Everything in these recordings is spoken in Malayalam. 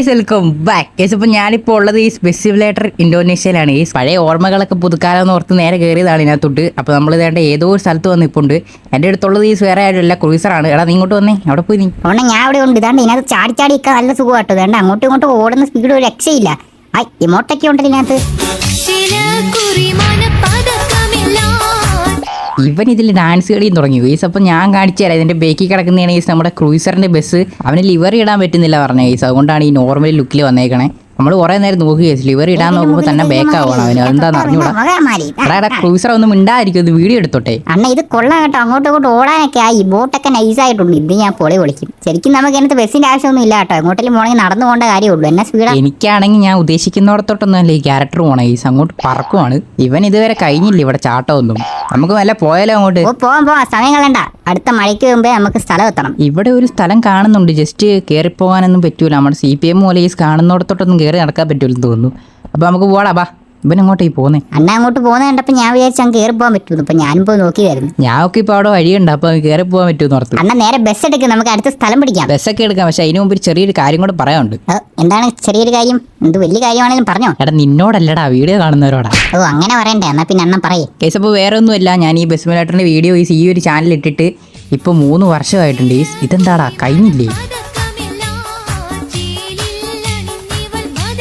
Guys welcome back guys. അപ്പോൾ ഞാനിപ്പോൾ ഉള്ളത് ഈ സ്പേസ് സിമുലേറ്റർ ഇന്തോനേഷ്യയിലാണ്. ഈ പഴയ ഓർമ്മകളൊക്കെ പുതുക്കാലെന്ന് ഓർത്ത് നേരെ കയറിയതാണ് ഇതിനകത്തോട്ട്. അപ്പോൾ നമ്മൾ ഇതേണ്ട ഏതോ ഒരു സ്ഥലത്ത് വന്ന് ഇപ്പോൾ ഉണ്ട്. എൻ്റെ അടുത്തുള്ളത് ഈ വേറെ ആരുമല്ല, ക്രൂസറാണ്. എടാ നീ ഇങ്ങോട്ട് വന്നേ, അവിടെ പോയി നീ. ഓണ ഞാൻ അവിടെ ഉണ്ട്. ഇതാണ്ട് ഇതിനകത്ത് ചാടിച്ചാടിയൊക്കെ നല്ല സുഖമാട്ടോ. ഇതാണ്ട് അങ്ങോട്ടും ഇങ്ങോട്ടും ഓടുന്ന സ്പീഡ് ഒരു രക്ഷയില്ല. ആ ഇമോട്ടൊക്കെ ഉണ്ടല്ലോ ഇതിനകത്ത്. ഇവൻ ഇതിൽ ഡാൻസ് കളിയും തുടങ്ങി ഗൈസ്. അപ്പോൾ ഞാൻ കാണിച്ചു തരാം. ഇതിൻ്റെ ബേക്കിൽ കിടക്കുന്നതാണ് ഗൈസ് നമ്മുടെ ക്രൂസറിൻ്റെ ബസ്. അവന് ലിവർ ഇടാൻ പറ്റുന്നില്ല പറഞ്ഞ ഗൈസ്. അതുകൊണ്ടാണ് ഈ നോർമൽ ലുക്കിൽ വന്നേക്കണേ. നമ്മൾ കുറേ നേരം നോക്കി ഗൈസ്, ലിവർ ഇടാൻ നോക്കുമ്പോൾ തന്നെ ബേക്കാവണം അവന്. അതെന്താന്ന് അറിഞ്ഞൂടാ. എടാ ക്രൂസർ ഒന്ന് മിണ്ടായിരിക്കും, ഒന്ന് വീഡിയോ എടുത്തോട്ടെ. അണ്ണ ഇത് കൊള്ളാം കേട്ടോ. അങ്ങോട്ടും ഇങ്ങോട്ടും ഓടാനൊക്കെ ആയി. ബോട്ടൊക്കെ നൈസായിട്ടുണ്ട്. ഇത് ഞാൻ പൊളി പൊളിക്കും. ശരിക്കും നമുക്ക് അതിനകത്ത് ബസ്സിന്റെ ആവശ്യമൊന്നും ഇല്ല കേട്ടോ. എങ്ങോട്ടെങ്കിലും പോകണമെങ്കിൽ നടന്നു പോകേണ്ട കാര്യമുള്ളൂ. എന്നെ സ്പീഡ് എനിക്കാണെങ്കിൽ ഞാൻ ഉദ്ദേശിക്കുന്നിടത്തോട്ടൊന്നും അല്ല ഈ ക്യാരക്ടർ പോകണം ഗൈസ്. അങ്ങോട്ട് പറക്കുവാണ് ഇവൻ. ഇതുവരെ കഴിഞ്ഞില്ല ഇവിടെ ചാട്ടമൊന്നും. നമുക്ക് വല്ല പോയാലോ അങ്ങോട്ട്? പോവാൻ സമയം കളയണ്ട. അടുത്ത മഴയ്ക്ക് മുമ്പേ നമുക്ക് സ്ഥലം എത്തണം. ഇവിടെ ഒരു സ്ഥലം കാണുന്നുണ്ട്, ജസ്റ്റ് കയറിപ്പോകാനൊന്നും പറ്റൂല. നമ്മുടെ CPM പോലെ ഈ കാണുന്നിടത്തോട്ടൊന്നും കയറി നടക്കാൻ പറ്റൂലെന്ന് തോന്നുന്നു. അപ്പോൾ നമുക്ക് പോടാ ബാ. ഇവൻ അങ്ങോട്ടേക്ക് പോകുന്നേ. അണ്ണ അങ്ങോട്ട് പോകുന്ന കണ്ടപ്പോൾ ഞാൻ വിചാരിച്ചു അങ്ങ് കയറി പോകാൻ പറ്റുന്നു. അപ്പൊ ഞാനും പോയി നോക്കിയായിരുന്നു. ഞാനൊക്കെ ഇപ്പോൾ അവിടെ വഴിയുണ്ട്, അപ്പോൾ കയറി പോകാൻ പറ്റുമെന്ന് ഓർത്തു. അണ്ണ നേരെ ബസ് എടുക്കും, നമുക്ക് അടുത്ത സ്ഥലം പിടിക്കാം. ബസ്സൊക്കെ എടുക്കാം, പക്ഷെ അതിന് മുമ്പ് ഒരു ചെറിയൊരു കാര്യം കൂടെ പറയാനുണ്ട്. എന്താണ് ചെറിയൊരു കാര്യം? എന്ത് വലിയ കാര്യമാണെങ്കിലും പറഞ്ഞോ. എടാ നിന്നോടല്ലടാ, വീഡിയോ കാണുന്നവരോടാ. ഓ അങ്ങനെ പറയണ്ടേ? എന്നാ പിന്നെ അണ്ണൻ പറയേ. കേസ്. അപ്പോൾ വേറെ ഒന്നുമില്ല, ഞാൻ ഈ ബസ് സിമുലേറ്ററിൻ്റെ വീഡിയോ ഈ ഒരു ചാനൽ ഇട്ടിട്ട് ഇപ്പോൾ 3 വർഷമായിട്ടുണ്ട്. ഇതെന്താടാ കഴിഞ്ഞില്ലേ?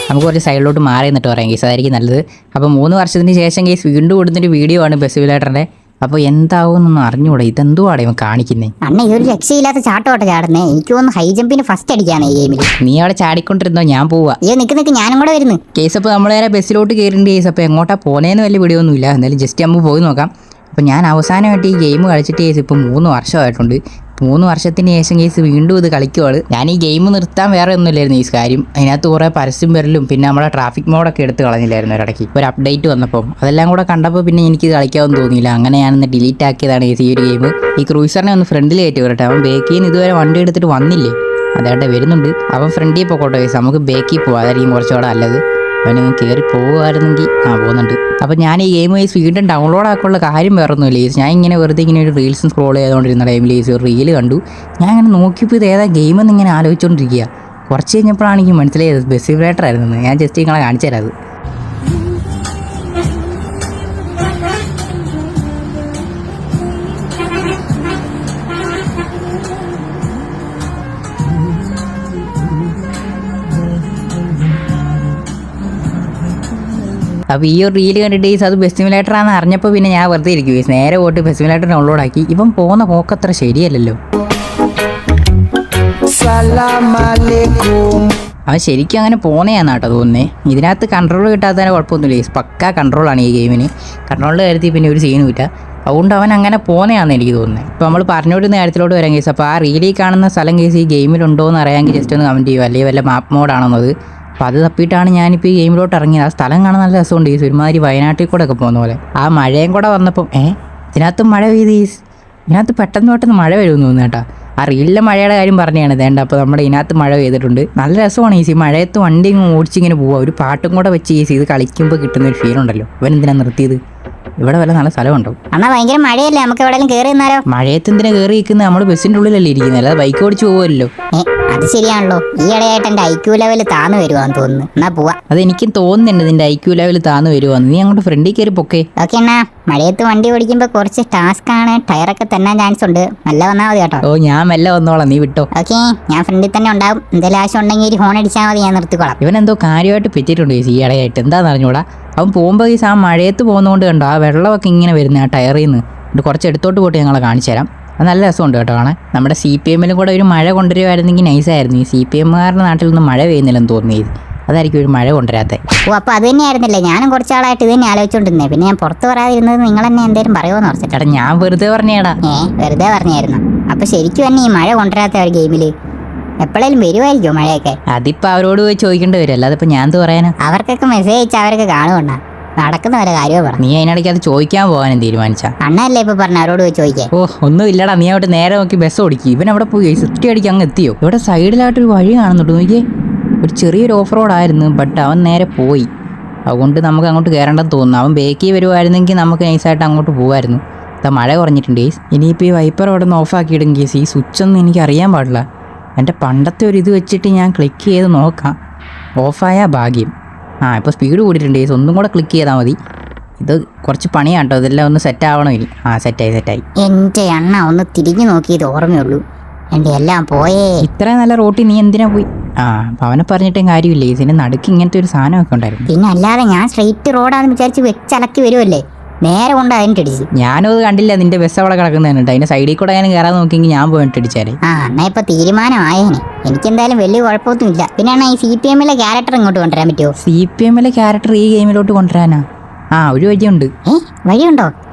നമുക്ക് കുറച്ച് സൈഡിലോട്ട് മാറി എന്നിട്ട് പറയാം കേസ്, അതായിരിക്കും നല്ലത്. അപ്പോൾ 3 വർഷത്തിന് ശേഷം കേസ് വീണ്ടും കൊടുത്തിട്ട് വീഡിയോ ആണ് ബസ് സിമുലേറ്ററിൻ്റെ. അപ്പോൾ എന്താവുമെന്നൊന്നും അറിഞ്ഞൂടാ. ഇതെന്തുവാടെ ഇവൻ കാണിക്കുന്നേ? അണ്ണ ഇതൊരു രക്ഷയില്ലാത്ത ചാട്ടോട്ടെ ചാടുന്നേ. എനിക്ക് തോന്നുന്നു ഹൈ ജമ്പിന് ഫസ്റ്റ് അടിക്കാണ് ഈ ഗെയിമിൽ. നീ അവിടെ ചാടിക്കൊണ്ടിരുന്നോ, ഞാൻ പോവാ. അയ്യോ നിക്ക് ഞാനും കൂടെ വരുന്നു. കേസ്. അപ്പോൾ നമ്മൾ നേരെ ബസ്സിലോട്ട് കയറിണ്ട് കേസ്. അപ്പോൾ എങ്ങോട്ടാ പോന്നേന്ന് വലിയ വീഡിയോ ഒന്നുമില്ല, എന്തായാലും ജസ്റ്റ് നമുക്ക് പോയി നോക്കാം. അപ്പോൾ ഞാൻ അവസാനമായിട്ട് ഈ ഗെയിം കളിച്ചിട്ട് കേസ് ഇപ്പോൾ 3 വർഷമായിട്ടുണ്ട്. 3 വർഷത്തിന് ശേഷം കേസ് വീണ്ടും ഇത് കളിക്കുവാണ്. ഞാൻ ഈ ഗെയിം നിർത്താൻ വേറെ ഒന്നുമില്ലായിരുന്നു ഈ കാര്യം. അതിനകത്ത് കുറേ പരസ്യം വരലും പിന്നെ നമ്മുടെ ട്രാഫിക് മോഡൊക്കെ എടുത്ത് കളഞ്ഞില്ലായിരുന്നു ഒരിടയ്ക്ക് ഒരു അപ്ഡേറ്റ് വന്നപ്പോൾ. അതെല്ലാം കൂടെ കണ്ടപ്പോൾ പിന്നെ എനിക്ക് കളിക്കാമെന്ന് തോന്നിയില്ല. അങ്ങനെ ഞാനൊന്ന് ഡിലീറ്റ് ആക്കിയതാണ് ഈ ഒരു ഗെയിം. ഈ ക്രൂസറിനെ ഒന്ന് ഫ്രണ്ടിൽ കയറ്റി വരട്ടെ. അവൻ ബേക്കിൽ നിന്ന് ഇതുവരെ വണ്ടി എടുത്തിട്ട് വന്നില്ലേ? അതേട്ടെ വരുന്നുണ്ട്. അവൻ ഫ്രണ്ടിൽ പോയിക്കോട്ടെ കേസ്, നമുക്ക് ബേക്കിൽ പോകാം. അതായിരിക്കും കുറച്ചുകൂടെ നല്ലത്. അവന് കയറി പോകുമായിരുന്നെങ്കിൽ പോകുന്നുണ്ട്. അപ്പോൾ ഞാൻ ഈ ഗെയിം വീണ്ടും ഡൗൺലോഡ് ആക്കാനുള്ള കാര്യം വേറെ ഒന്നുമില്ല. ഞാൻ ഇങ്ങനെ വെറുതെ ഇങ്ങനെ ഒരു റീൽസും സ്ക്രോൾ ചെയ്തുകൊണ്ടിരുന്ന ടൈമിൽ ഒരു റീൽ കണ്ടു. ഞാൻ ഇങ്ങനെ നോക്കിയപ്പോൾ ഇത് ഏതാ ഗെയിമെന്ന് ഇങ്ങനെ ആലോചിച്ചുകൊണ്ടിരിക്കുക. കുറച്ച് കഴിഞ്ഞപ്പോഴാണ് എനിക്ക് മനസ്സിലായത് ബസ് സിമുലേറ്റർ ആയിരുന്നു. ഞാൻ ജസ്റ്റ് നിങ്ങളെ കാണിച്ചു തരാം അത്. അപ്പോൾ ഈ ഒരു റീല് കണ്ടിട്ട് അത് ബസ് സിമുലേറ്റർ ആണെന്ന് അറിഞ്ഞപ്പോൾ പിന്നെ ഞാൻ വെറുതെ ഇരിക്കും. നേരെ പോയിട്ട് ബസ് സിമുലേറ്റർ ഡൗൺലോഡ് ആക്കി. ഇപ്പം പോകുന്ന പോക്കത്ര ശരിയല്ലല്ലോ. അവൻ ശരിക്കും അങ്ങനെ പോകുന്നതാണ് കേട്ടോ തോന്നുന്നേ. ഇതിനകത്ത് കൺട്രോൾ കിട്ടാത്തതിന് കുഴപ്പമൊന്നുമില്ല. പക്കാ കൺട്രോളാണ് ഈ ഗെയിമിന്. കൺട്രോളിൻ്റെ കാര്യത്തിൽ പിന്നെ ഒരു സീനും ഇല്ല. അതുകൊണ്ട് അവൻ അങ്ങനെ പോകുന്നതാണെന്ന് എനിക്ക് തോന്നുന്നത്. ഇപ്പോൾ നമ്മൾ പറഞ്ഞുകൊണ്ടിരുന്ന കാര്യത്തിലോട്ട് വരാൻ കേസ്. അപ്പോൾ ആ റീലിൽ കാണുന്ന സ്ഥലം കേസ് ഈ ഗെയിമിലുണ്ടോ എന്ന് അറിയാമെങ്കിൽ ജസ്റ്റ് ഒന്ന് കമൻറ്റ് ചെയ്യുക. അല്ലെങ്കിൽ വല്ല മാപ്പ് മോഡാണെന്നത്. അപ്പോൾ അത് തപ്പിയിട്ടാണ് ഞാനിപ്പോൾ ഈ ഗെയിമിലോട്ട് ഇറങ്ങിയത്. ആ സ്ഥലം കാണാൻ നല്ല രസമുണ്ട്. ഈ ഒരുമാതിരി വയനാട്ടിൽ കൂടെ ഒക്കെ പോകുന്ന പോലെ. ആ മഴയും കൂടെ വന്നപ്പം ഇതിനകത്ത് മഴ പെയ്ത് ഇതിനകത്ത് പെട്ടെന്ന് മഴ വരുമെന്ന് തോന്നുന്നു കേട്ടോ. ആ റീലിലെ മഴയുടെ കാര്യം പറഞ്ഞതാണ് വേണ്ട. അപ്പോൾ നമ്മുടെ ഇതിനകത്ത് മഴ പെയ്തിട്ടുണ്ട്. നല്ല രസമാണ് ഈ മഴയത്ത് വണ്ടി ഇങ്ങനെ ഓടിച്ചിങ്ങനെ പോവുക. ഒരു പാട്ടും കൂടെ വെച്ച് ഇത് കളിക്കുമ്പോൾ കിട്ടുന്ന ഒരു ഫീലുണ്ടല്ലോ. അവൻ എന്തിനാണ് നിർത്തിയത്? ഇവിടെ വല്ല നല്ല സ്ഥലമുണ്ടോ? അണ്ണാ ഭയങ്കര മഴയല്ലേ, നമുക്ക് എവിടെയെങ്കിലും കയറി നിന്നാലോ? മഴയത്ത് എന്തിനാ കയറി ഇരിക്കുന്നത്? നമ്മൾ ബസ്സിൻ്റെ ഉള്ളിലല്ലേ ഇരിക്കുന്നത്, അല്ലാതെ ബൈക്ക് ഓടിച്ച് പോകുമല്ലോ. അത് ശരിയാണല്ലോ. ഈ ഇടയായിട്ട് എൻ്റെ IQ ലെവൽ താന്ന് വരുവാന്ന് തോന്നുന്നു. എന്നാ പോവാ. അത് എനിക്കും തോന്നുന്നുണ്ട് നിന്റെ IQ ലെവൽ താന്ന് വരുവാന്ന്. നീ അങ്ങോട്ട് ഫ്രണ്ടിൽ കയറി പൊക്കെ. ഓക്കെ അണ്ണാ. മഴയത്ത് വണ്ടി ഓടിക്കുമ്പോൾ കുറച്ച് ടാസ്ക് ആണ്. ടയറൊക്കെ തന്നെ ചാൻസ് ഉണ്ട്. നല്ല വന്നാൽ മതി കേട്ടോ. ഓ ഞാൻ മെല്ലെ വന്നോളാം, നീ വിട്ടോ. ഓക്കെ ഞാൻ ഫ്രണ്ടിൽ തന്നെ ഉണ്ടാവും. എന്തെങ്കിലും ആവശ്യം ഉണ്ടെങ്കിൽ ഒരു ഹോൺ അടിച്ചാൽ മതി, ഞാൻ നിർത്തിക്കോളാം. ഇവൻ എന്തോ കാര്യമായിട്ട് പറ്റിയിട്ടുണ്ട് ഈ ഇടയായിട്ട്. എന്താണെന്ന് അറിഞ്ഞൂടാ. അവൻ പോകുമ്പോൾ ആ മഴയത്ത് പോകുന്നതുകൊണ്ട് കണ്ടോ ആ വെള്ളമൊക്കെ ഇങ്ങനെ വരുന്നത് ആ ടയറിൽ നിന്ന്. കുറച്ച് എടുത്തോട്ട് പോയിട്ട് ഞങ്ങളെ കാണിച്ചു തരാം. അത് നല്ല രസമുണ്ട് കേട്ടോ കാണാൻ. നമ്മുടെ CPM-ലും കൂടെ ഒരു മഴ കൊണ്ടുവരുമായിരുന്നെങ്കിൽ നൈസായിരുന്നു. ഈ CPM-കാരുടെ നാട്ടിൽ നിന്ന് മഴ പെയ്യുന്നില്ലെന്ന് തോന്നിയത്. അതായിരിക്കും ഒരു മഴ കൊണ്ടുവരാത്തത്. ഓ അപ്പോൾ അത് തന്നെയായിരുന്നില്ലേ? ഞാനും കുറച്ചാളായിട്ട് ഇത് തന്നെ ആലോചിച്ചുകൊണ്ടിരുന്നേ. പിന്നെ ഞാൻ പുറത്ത് പറയാതിരുന്നത് നിങ്ങൾ തന്നെ എന്തെങ്കിലും പറയുമോന്ന് ഓർത്തിട്ട്. ചേട്ടാ ഞാൻ വെറുതെ പറഞ്ഞേടാ. വെറുതെ പറഞ്ഞായിരുന്നു. അപ്പോൾ ശരിക്കും തന്നെ ഈ മഴ കൊണ്ടുവരാത്ത ഒരു ഗെയിമിൽ എപ്പോഴേലും വരുമായിരിക്കും മഴയൊക്കെ? അതിപ്പോൾ അവരോട് പോയി ചോദിക്കേണ്ടി വരും, അല്ലാതെ ഇപ്പം ഞാൻ എന്ത് പറയാനാ? അവർക്കൊക്കെ മെസ്സേജ് അയച്ചാൽ അവരൊക്കെ കാണുകൊണ്ടാ നടക്കുന്ന വരെ കാര്യമോ പറഞ്ഞു. നീ അതിനിടയ്ക്ക് അത് ചോദിക്കാൻ പോകാനും തീരുമാനിച്ചാ? അണ്ണല്ലേ ഇപ്പൊ പറഞ്ഞ അവരോട് പോയി ചോദിക്കാൻ. ഓ ഒന്നും ഇല്ലടാ, നീ അവിടെ നേരെ നോക്കി ബസ് ഓടിക്കും. ഇവൻ അവിടെ പോയി സിറ്റി അടിക്ക് അങ്ങ് എത്തിയോ? ഇവിടെ സൈഡിലായിട്ടൊരു വഴി കാണുന്നുണ്ട് നോക്കിയേ. ഒരു ചെറിയൊരു ഓഫ് റോഡായിരുന്നു, ബട്ട് അവൻ നേരെ പോയി. അതുകൊണ്ട് നമുക്ക് അങ്ങോട്ട് കയറേണ്ടെന്ന് തോന്നുന്നു. അവൻ ബേക്കിൽ വരുമായിരുന്നെങ്കിൽ നമുക്ക് നൈസായിട്ട് അങ്ങോട്ട് പോകുമായിരുന്നു. മഴ കുറഞ്ഞിട്ടുണ്ട് ഗേസ്. ഇനിയിപ്പോൾ ഈ വൈപ്പർ അവിടെ നിന്ന് ഓഫാക്കിയിടും ഗേസ്. ഈ സ്വിച്ചൊന്നും എനിക്ക് അറിയാൻ പാടില്ല. എൻ്റെ പണ്ടത്തെ ഒരു ഇത് വെച്ചിട്ട് ഞാൻ ക്ലിക്ക് ചെയ്ത് നോക്കാം. ഓഫായ ഭാഗ്യം. ഇപ്പോൾ സ്പീഡ് കൂടിയിട്ടുണ്ട് ഗൈസ്. ഒന്നും കൂടെ ക്ലിക്ക് ചെയ്താൽ മതി. ഇത് കുറച്ച് പണിയാണ് കേട്ടോ, ഇതെല്ലാം ഒന്ന് സെറ്റ് ആവണം ഇനി. സെറ്റായി. എൻ്റെ അണ്ണ ഒന്ന് തിരിഞ്ഞു നോക്കിയത് ഓർമ്മയുള്ളൂ, എൻ്റെ എല്ലാം പോയേ. ഇത്രയും നല്ല റോട്ടിൽ നീ എന്തിനാ പോയി? അപ്പം അവനെ പറഞ്ഞിട്ടും കാര്യമില്ല, ഇതിൻ്റെ നടുക്ക് ഇങ്ങനത്തെ ഒരു സാധനമൊക്കെ ഉണ്ടായിരുന്നു. പിന്നെ അല്ലാതെ ഞാൻ സ്ട്രെയിറ്റ് റോഡാന്ന് വിചാരിച്ച് വെച്ചലക്കി വരുമല്ലേ, നേരെ കൊണ്ട് അതിൻ്റെ അടിച്ച്. ഞാനും അത് കണ്ടില്ല, നിന്റെ ബസ് അവിടെ കിടക്കുന്നതാണ് കേട്ടോ. അതിൻ്റെ സൈഡിൽ കൂടെ ഞാൻ കയറാൻ നോക്കിയെങ്കിൽ ഞാൻ പോയിട്ട് അടിച്ചാലേ. എന്നാ ഇപ്പൊ തീരുമാനമായേനെ. എനിക്കെന്തായാലും വലിയ കുഴപ്പമൊന്നുമില്ല. പിന്നെ അണ്ണാ ഈ CPM ക്യാരക്ടർ ഇങ്ങോട്ട് കൊണ്ടുവരാൻ പറ്റുമോ? CPM ക്യാരക്ടർ ഈ ഗെയിമിലോട്ട് കൊണ്ടുവരാനാ? ഒരു വഴിയുണ്ട്. വഴിയുണ്ടോ?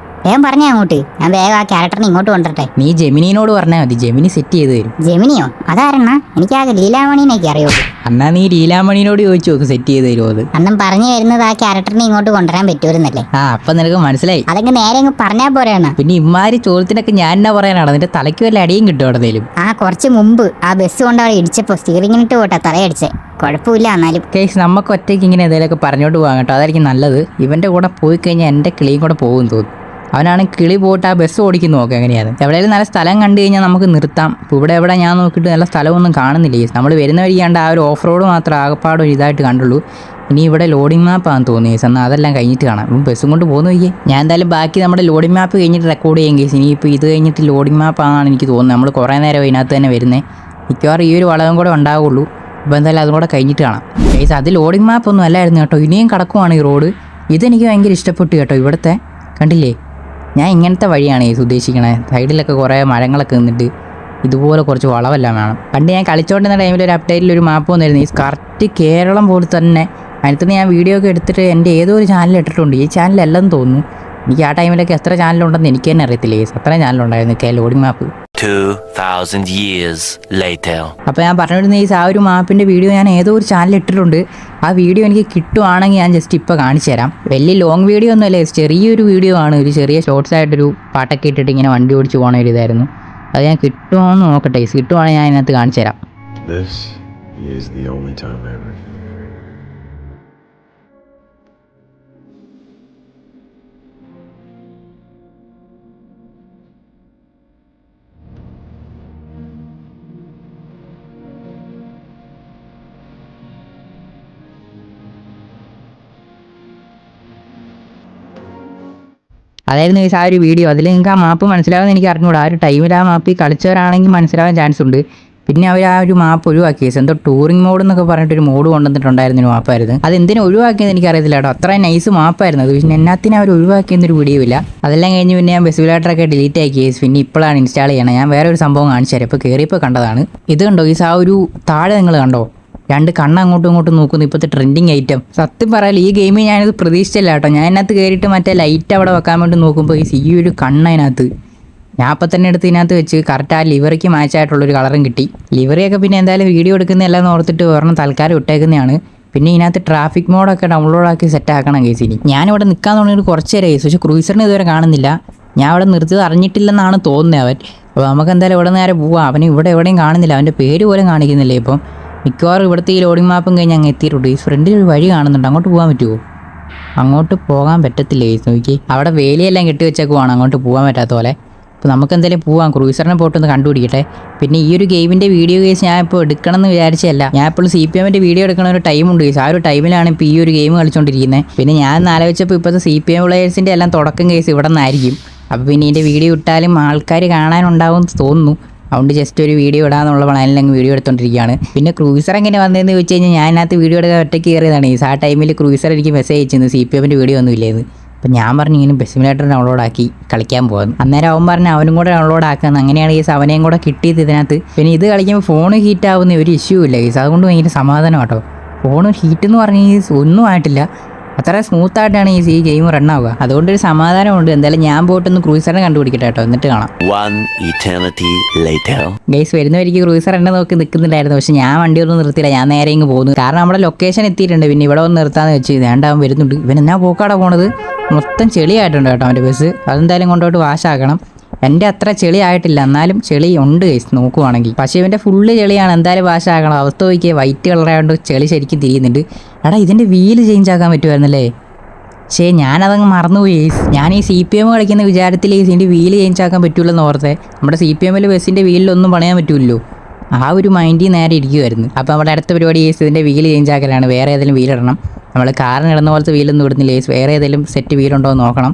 വേഗം പറഞ്ഞേ അങ്ങോട്ട്, ഞാൻ വേഗം ആ ക്യാരക്ടറിനെ ഇങ്ങോട്ട് കൊണ്ടുവരട്ടെ. നീ ജെമിനിയോട് പറഞ്ഞാൽ മതി, ജെമിനി സെറ്റ് ചെയ്ത് തരും. ജെമിനിയോ? അതാരെണ്ണ? എനിക്കാകെ ലീലാമണീനൊക്കെ അറിയുള്ളൂ. എന്നാ നീ ലീലാമണിയോട് ചോദിച്ചു നോക്ക്, സെറ്റ് ചെയ്ത് തരുമോ അത്. അന്നും പറഞ്ഞു വരുന്നത് ആ ക്യാരക്ടറിനെ ഇങ്ങോട്ട് കൊണ്ടുവരാൻ പറ്റുമെന്നല്ലേ? അപ്പൊ നിനക്ക് മനസ്സിലായി. അതൊക്കെ നേരെ അങ്ങ് പറഞ്ഞാൽ പോരെയാണ്. പിന്നെ ഇമാരി ചോദ്യത്തിനൊക്കെ ഞാൻ എന്നാ പറയാനാണ്, നിന്റെ തലയ്ക്ക് വല്ല അടിയും കിട്ടും എവിടെന്നേലും. കുറച്ച് മുമ്പ് ആ ബസ് കൊണ്ട് അവിടെ ഇടിച്ചപ്പോ സ്റ്റിയറിംഗിനിട്ട് പോട്ടെ തലയടിച്ചേ, കുഴപ്പമില്ല. എന്നാലും കേസ് നമുക്ക് ഒറ്റയ്ക്ക് ഇങ്ങനെ എന്തെങ്കിലുമൊക്കെ പറഞ്ഞോട്ട് പോകാം കേട്ടോ, അതായിരിക്കും നല്ലത്. ഇവന്റെ കൂടെ പോയി കഴിഞ്ഞാൽ എൻ്റെ കിളിയും കൂടെ പോകും തോന്നും. അവനാണ് കിളി പോയിട്ട് ആ ബസ് ഓടിക്കുന്നു നോക്കുക എങ്ങനെയാണ്. എവിടെയെങ്കിലും നല്ല സ്ഥലം കണ്ടു കഴിഞ്ഞാൽ നമുക്ക് നിർത്താം. ഇപ്പോൾ ഇവിടെ ഞാൻ നോക്കിയിട്ട് നല്ല സ്ഥലമൊന്നും കാണുന്നില്ല. നമ്മൾ വരുന്ന വഴിയാണ്ട് ആ ഒരു ഓഫ് റോഡ് മാത്രം ആകപ്പാടും ഒരു ഇതായിട്ട് കണ്ടുള്ളൂ. ഇനി ഇവിടെ ലോഡിംഗ് മാപ്പാണെന്ന് തോന്നി കേസ്. എന്നാൽ അതെല്ലാം കഴിഞ്ഞിട്ട് കാണാം. ഇപ്പം ബസ്സും കൊണ്ട് പോകുന്നു വയ്യേ. ഞാൻ എന്തായാലും ബാക്കി നമ്മുടെ ലോഡിംഗ് മാപ്പ് കഴിഞ്ഞിട്ട് റെക്കോർഡ് ചെയ്യാം കേസ്. ഇനിയിപ്പോൾ ഇത് കഴിഞ്ഞിട്ട് ലോഡിംഗ് മാപ്പാണെന്നാണ് എനിക്ക് തോന്നുന്നത്. നമ്മൾ കുറേ നേരം ഇതിനകത്ത് തന്നെ വരുന്നത്. മിക്കവാറും ഈ ഒരു വളവും കൂടെ ഉണ്ടാവുള്ളൂ. ഇപ്പോൾ എന്തായാലും അതും കൂടെ കഴിഞ്ഞിട്ട് കാണാം കേസ്. അത് ലോഡിംഗ് മാപ്പൊന്നും അല്ലായിരുന്നു കേട്ടോ, ഇനിയും കിടക്കുവാണ് ഈ റോഡ്. ഇതെനിക്ക് ഭയങ്കര ഇഷ്ടപ്പെട്ടു കേട്ടോ. ഇവിടുത്തെ കണ്ടില്ലേ, ഞാൻ ഇങ്ങനത്തെ വഴിയാണ് ഈ ഉദ്ദേശിക്കണത്. സൈഡിലൊക്കെ കുറേ മരങ്ങളൊക്കെ നിന്നിട്ട് ഇതുപോലെ കുറച്ച് വളവെല്ലാം വേണം. പണ്ട് ഞാൻ കളിച്ചോണ്ടിരുന്ന ടൈമിൽ ഒരു അപ്ഡേറ്റിൽ ഒരു മാപ്പ് വന്നിരുന്നു, ഈ കറക്റ്റ് കേരളം പോലെ തന്നെ. അതിനകത്ത് ഞാൻ വീഡിയോ ഒക്കെ എടുത്തിട്ട് എൻ്റെ ഏതോ ഒരു ചാനൽ ഇട്ടിട്ടുണ്ട്. ഈ ചാനലല്ലെന്ന് തോന്നുന്നു. എനിക്ക് ആ ടൈമിലൊക്കെ എത്ര ചാനലുണ്ടെന്ന് എനിക്ക് തന്നെ അറിയത്തില്ല. അത്രയും ചാനലുണ്ടായിരുന്നു ലോഡിംഗ് മാപ്പ്. 2000 years later. അപ്പോൾ ഞാൻ പറഞ്ഞിരുന്ന ആ ഒരു മാപ്പിൻ്റെ വീഡിയോ ഞാൻ ഏതോ ഒരു ചാനൽ ഇട്ടിട്ടുണ്ട്. ആ വീഡിയോ എനിക്ക് കിട്ടുവാണെങ്കിൽ ഞാൻ ജസ്റ്റ് ഇപ്പോൾ കാണിച്ചു തരാം. വലിയ ലോങ് വീഡിയോ ഒന്നും അല്ലേ, ചെറിയൊരു വീഡിയോ ആണ്. ഒരു ചെറിയ ഷോർട്സ് ആയിട്ടൊരു പാട്ടൊക്കെ ഇട്ടിട്ട് ഇങ്ങനെ വണ്ടി ഓടിച്ച് പോകുന്ന ഒരു ഇതായിരുന്നു. അത് ഞാൻ കിട്ടുമോ എന്ന് നോക്കട്ടെ. കിട്ടുവാണെങ്കിൽ ഞാൻ അതിനകത്ത് കാണിച്ചു തരാം. This is the only time ever. അതായിരുന്നു ആ ഒരു വീഡിയോ. അതിൽ നിങ്ങൾക്ക് ആ മാപ്പ് മനസ്സിലാവുമെന്ന് എനിക്ക് അറിഞ്ഞുകൂടാ. ആ ഒരു ടൈമിൽ ആ മാപ്പ് കളിച്ചവരാണെങ്കിൽ മനസ്സിലാവാൻ ചാൻസ് ഉണ്ട്. പിന്നെ അവർ ആ ഒരു മാപ്പ് ഒഴിവാക്കി. എന്തോ ടൂറിംഗ് മോഡ് എന്നൊക്കെ പറഞ്ഞിട്ടൊരു മോഡ് കൊണ്ടുവന്നിട്ടുണ്ടായിരുന്ന ഒരു മാപ്പായിരുന്നു. അത് എന്തിനാ ഒഴിവാക്കിയെന്ന് എനിക്കറിയത്തില്ല കേട്ടോ. അത്രയും നൈസ് മാപ്പായിരുന്നു അത്. പിന്നെ എന്നാത്തിനും അവർ ഒഴിവാക്കിയെന്നൊരു വീഡിയോ ഇല്ല. അതെല്ലാം കഴിഞ്ഞ് പിന്നെ ഞാൻ ബസ് വിലാട്ടറൊക്കെ ഡിലീറ്റ് ആക്കി. പിന്നെ ഇപ്പോഴാണ് ഇൻസ്റ്റാൾ ചെയ്യണം. ഞാൻ വേറെ ഒരു സംഭവം കാണിച്ചു തരാം. ഇപ്പോൾ കയറിയപ്പോൾ കണ്ടതാണ്. ഇത് കണ്ടോ ആ ഒരു താഴെ നിങ്ങൾ കണ്ടോ, 2 കണ്ണ് അങ്ങോട്ടും ഇങ്ങോട്ടും നോക്കുന്നു. ഇപ്പോഴത്തെ ട്രെൻഡിങ് ഐറ്റം. സത്യം പറയാൻ ഈ ഗെയിമിൽ ഞാനിത് പ്രതീക്ഷിച്ചില്ല കേട്ടോ. ഞാൻ അതിനകത്ത് കയറിയിട്ട് മറ്റേ ലൈറ്റ് അവിടെ വെക്കാൻ വേണ്ടി നോക്കുമ്പോൾ ഈ ഒരു കണ്ണ് അതിനകത്ത് ഞാൻ അപ്പം തന്നെ എടുത്ത് ഇതിനകത്ത് വെച്ച് കറക്റ്റ് ആ ലിവറിക്ക് മാച്ചായിട്ടുള്ളൊരു കളറും കിട്ടി. ലിവറിയൊക്കെ പിന്നെ എന്തായാലും വീഡിയോ എടുക്കുന്നതെല്ലാം ഓർത്തിട്ട് ഒരെണ്ണം തൽക്കാലം ഇട്ടേക്കുന്നതാണ്. പിന്നെ ഇതിനകത്ത് ട്രാഫിക് മോഡൊക്കെ ഡൗൺലോഡ് ആക്കി സെറ്റ് ആക്കണം കേസിന്. ഞാനിവിടെ നിൽക്കാൻ തുടങ്ങിയിട്ട് കുറച്ച് നേരം കേസ്. പക്ഷേ ക്രൂസറിന് ഇതുവരെ കാണുന്നില്ല. ഞാൻ അവിടെ നിർത്തിയത് അറിഞ്ഞിട്ടില്ലെന്നാണ് തോന്നുന്നത് അവൻ. അപ്പോൾ നമുക്ക് എന്തായാലും ഇവിടെ നേരെ പോവാം. അവന് ഇവിടെ എവിടെയും കാണുന്നില്ല. അവൻ്റെ പേര് പോലും കാണിക്കുന്നില്ലേ ഇപ്പം. മിക്കവാറും ഇവിടുത്തെ ഈ ലോഡിംഗ് മാപ്പും കഴിഞ്ഞ് അങ്ങ് എത്തിയിട്ടുണ്ട്. ഈ ഫ്രണ്ടിൽ ഒരു വഴി കാണുന്നുണ്ട്, അങ്ങോട്ട് പോകാൻ പറ്റുമോ? അങ്ങോട്ട് പോകാൻ പറ്റത്തില്ല കേസ്. നോക്കി അവിടെ വേലിയെല്ലാം കെട്ടി വെച്ചേക്കുവാണ്, അങ്ങോട്ട് പോകാൻ പറ്റാത്ത പോലെ. അപ്പോൾ നമുക്ക് എന്തായാലും പോവാം. ക്രൂസറിനെ പോയിട്ടൊന്ന് കണ്ടുപിടിക്കട്ടെ. പിന്നെ ഈ ഒരു ഗെയിമിൻ്റെ വീഡിയോ കേസ് ഞാൻ ഇപ്പോൾ എടുക്കണം എന്ന് വിചാരിച്ചല്ല. ഞാൻ ഇപ്പോൾ CPM വീഡിയോ എടുക്കണ ഒരു ടൈമുണ്ട് കേസ്. ആ ഒരു ടൈമിലാണ് ഇപ്പോൾ ഈ ഒരു ഗെയിം കളിച്ചുകൊണ്ടിരിക്കുന്നത്. പിന്നെ ഞാൻ ആലോചിച്ചപ്പോൾ ഇപ്പോഴത്തെ CPM പ്ലേയേഴ്സിൻ്റെ എല്ലാം തുടക്കം കേസ് ഇവിടെ നിന്നായിരിക്കും. അപ്പോൾ പിന്നെ ഇതിൻ്റെ വീഡിയോ ഇട്ടാലും ആൾക്കാർ കാണാനുണ്ടാവും എന്ന് തോന്നുന്നു. അതുകൊണ്ട് ജസ്റ്റ് ഒരു വീഡിയോ ഇടാന്നുള്ള പ്ലാനിൽ അങ്ങ് വീഡിയോ എടുത്തുകൊണ്ടിരിക്കുകയാണ്. പിന്നെ ക്രൂസർ എങ്ങനെ വന്നതെന്ന് ചോദിച്ചു കഴിഞ്ഞാൽ ഞാൻ അതിനകത്ത് വീഡിയോ എടുക്കാൻ ഒറ്റയ്ക്ക് കയറിയതാണ്. ആ ടൈമിൽ ക്രൂസർ എനിക്ക് മെസ്സേജ് അയച്ചിരുന്നു CPM വീഡിയോ ഒന്നും ഇല്ലേന്ന്. അപ്പോൾ ഞാൻ പറഞ്ഞു ഇങ്ങനെ ബസ് സിമുലേറ്റർ ഡൗൺലോഡ് ആക്കി കളിക്കാൻ പോകുന്നു. അന്നേരം അവൻ പറഞ്ഞ് അവനും കൂടെ ഡൗൺലോഡ് ആക്കാമെന്ന്. അങ്ങനെയാണ് ഈ അവനെയും കൂടെ കിട്ടിയത് ഇതിനകത്ത്. പിന്നെ ഇത് കളിക്കുമ്പോൾ ഫോൺ ഹീറ്റ് ആവുന്ന ഒരു ഇഷ്യൂ ഇല്ല കേസ്. അതുകൊണ്ട് ഭയങ്കര സമാധാനം കേട്ടോ. ഫോൺ ഹീറ്റ് എന്ന് പറഞ്ഞാൽ ഒന്നും ആയിട്ടില്ല. അത്ര സ്മൂത്തായിട്ടാണ് ഈ ഗെയിം റൺ ആവുക. അതുകൊണ്ടൊരു സമാധാനമുണ്ട്. എന്തായാലും ഞാൻ പോയിട്ടൊന്ന് ക്രൂസറിനെ കണ്ടുപിടിക്കട്ടെ കേട്ടോ, എന്നിട്ട് കാണാം. ഗൈസ് വരുന്ന വഴിക്ക് ക്രൂസർ എന്നെ നോക്കി നിൽക്കുന്നുണ്ടായിരുന്നു. പക്ഷെ ഞാൻ വണ്ടി ഒന്നും നിർത്തിയില്ല. ഞാൻ നേരെ ഇങ്ങ് പോകുന്നു. കാരണം നമ്മുടെ ലൊക്കേഷൻ എത്തിയിട്ടുണ്ട്. പിന്നെ ഇവിടെ ഒന്ന് നിർത്താന്ന് വെച്ച് വേണ്ടാവും വരുന്നുണ്ട്. ഇവൻ എന്നാ പോക്കാടാ പോണത്. മൊത്തം ചെളിയായിട്ടുണ്ട് കേട്ടോ അവൻ്റെ ബസ്. അതെന്തായാലും കൊണ്ടുപോയിട്ട് വാഷാക്കണം. എൻ്റെ അത്ര ചെളി ആയിട്ടില്ല, എന്നാലും ചെളി ഉണ്ട് ഗൈസ് നോക്കുവാണെങ്കിൽ. പക്ഷേ ഇവൻ്റെ ഫുള്ള് ചെളിയാണ്, എന്തായാലും വാഷാക്കണം. അവസ്ഥ നോക്കിയ വൈറ്റ് കളറായതുകൊണ്ട് ചെളി ശരിക്കും തിരിയുന്നുണ്ട്. എടാ ഇതിൻ്റെ വീല് ചേഞ്ച് ആക്കാൻ പറ്റുമായിരുന്നല്ലേ? പക്ഷേ ഞാനതങ്ങ് മറന്നുപോയി. ഞാൻ ഈ CPM കളിക്കുന്ന വിചാരത്തിൽ ഇതിൻ്റെ വീല് ചേഞ്ച് ആക്കാൻ പറ്റുമല്ലോ എന്ന് ഓർത്തേ. നമ്മുടെ CPM ബസ്സിൻ്റെ വീലിലൊന്നും പണിയാൻ പറ്റുമല്ലോ. ആ ഒരു മൈൻഡിൽ നേരെ ഇരിക്കുമായിരുന്നു. അപ്പോൾ നമ്മുടെ അടുത്ത പരിപാടി കേസ് ഇതിൻ്റെ വീല് ചേഞ്ച് ആക്കലാണ്. വേറെ ഏതെങ്കിലും വീലിടണം. നമ്മൾ കാറിന് ഇടുന്ന പോലത്തെ വീലൊന്നും ഇടുന്നില്ല കേസ്, വേറെ ഏതെങ്കിലും സെറ്റ് വീലുണ്ടോ എന്ന് നോക്കണം.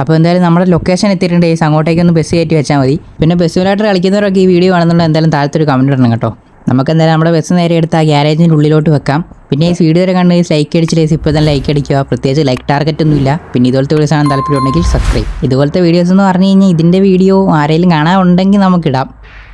അപ്പോൾ എന്തായാലും നമ്മുടെ ലൊക്കേഷൻ എത്തിയിട്ടുണ്ട് കേസ്, അങ്ങോട്ടേക്കൊന്ന് ബസ് കയറ്റി വെച്ചാൽ മതി. പിന്നെ ബസ് സിമുലേറ്റർ കളിക്കുന്നവരൊക്കെ ഈ വീഡിയോ കാണുന്നുണ്ട് എന്തായാലും താഴത്തൊരു കമൻറ്റ് ഇടണം കേട്ടോ. നമുക്ക് എന്തായാലും നമ്മുടെ ബസ് നേരെ എടുത്ത് ആ ഗ്യാരേജിൻ്റെ ഉള്ളിലോട്ട് വെക്കാം. പിന്നെ ഈ വീഡിയോ വരെ കണ്ട് ലൈക്ക് അടിച്ചിട്ട് ഇപ്പോൾ തന്നെ ലൈക്ക് അടിക്കുക. പ്രത്യേകിച്ച് ലൈക്ക് ടാർഗറ്റ് ഒന്നുമില്ല. പിന്നെ ഇതുപോലത്തെ വീഡിയോസ് ആണ് താല്പര്യം ഉണ്ടെങ്കിൽ സബ്സ്ക്രൈബ്. ഇതുപോലത്തെ വീഡിയോസ് എന്ന് പറഞ്ഞു കഴിഞ്ഞാൽ ഇതിൻ്റെ വീഡിയോ ആരെങ്കിലും കാണാനുണ്ടെങ്കിൽ നമുക്കിടാം,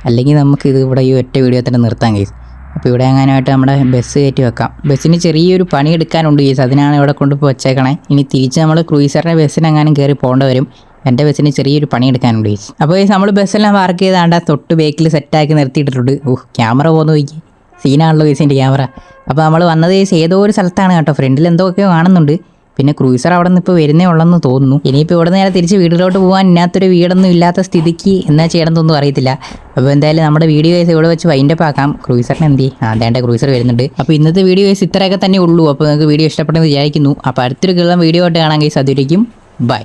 അല്ലെങ്കിൽ നമുക്ക് ഇത് ഇവിടെ ഈ ഒറ്റ വീഡിയോ തന്നെ നിർത്താം കേസ്. അപ്പോൾ ഇവിടെ എങ്ങാനായിട്ട് നമ്മുടെ ബസ് കയറ്റി വെക്കാം. ബസ്സിന് ചെറിയൊരു പണി എടുക്കാനുണ്ട് കേസ്, അതിനാണ് ഇവിടെ കൊണ്ടുപോയി വെച്ചേക്കണേ. ഇനി തിരിച്ച് നമ്മൾ ക്രൂയിസറിൻ്റെ ബസ്സിനെങ്ങാനും കയറി പോകേണ്ടി വരും. എൻ്റെ ബസ്സിന് ചെറിയൊരു പണി എടുക്കാനുണ്ട് കേസ്. അപ്പോൾ കേസ് നമ്മൾ ബസ്സെല്ലാം പാർക്ക് ചെയ്താണ്ട് തൊട്ട് ബേക്കിൽ സെറ്റാക്കി നിർത്തിയിട്ടിട്ടുണ്ട്. ക്യാമറ പോകുന്ന നോക്കി, സീനാണല്ലോ കേസിൻ്റെ ക്യാമറ. അപ്പോൾ നമ്മൾ വന്നത് കേസ് ഏതോ ഒരു സ്ഥലത്താണ് കേട്ടോ, ഫ്രണ്ടിൽ എന്തൊക്കെയോ കാണുന്നുണ്ട്. പിന്നെ ക്രൂയിസർ അവിടെ നിന്ന് ഇപ്പോൾ വരുന്നേ ഉള്ളെന്ന് തോന്നുന്നു. ഇനിയിപ്പോൾ ഇവിടെ നേരെ തിരിച്ച് വീട്ടിലോട്ട് പോകാൻ ഇന്നത്തൊരു വീടൊന്നും ഇല്ലാത്ത സ്ഥിതിക്ക് എന്നാ ചെയ്യണമെന്നൊന്നും അറിയത്തില്ല. അപ്പോൾ എന്തായാലും നമ്മുടെ വീഡിയോ കേസ് ഇവിടെ വെച്ച് വൈൻഡപ്പ് ആക്കാം. ക്രൂയിസറിന് എന്തി അതേണ്ട ക്രൂയിസർ വരുന്നുണ്ട്. അപ്പോൾ ഇന്നത്തെ വീഡിയോ കേസ് ഇത്രയൊക്കെ തന്നെ ഉള്ളൂ. അപ്പോൾ നിങ്ങൾക്ക് വീഡിയോ ഇഷ്ടപ്പെട്ടെന്ന് വിചാരിക്കുന്നു. അപ്പോൾ അടുത്തൊരു കിള്ളം വീഡിയോ ആയിട്ട് കാണാൻ കേസ്. അതിരിക്കും ബൈ.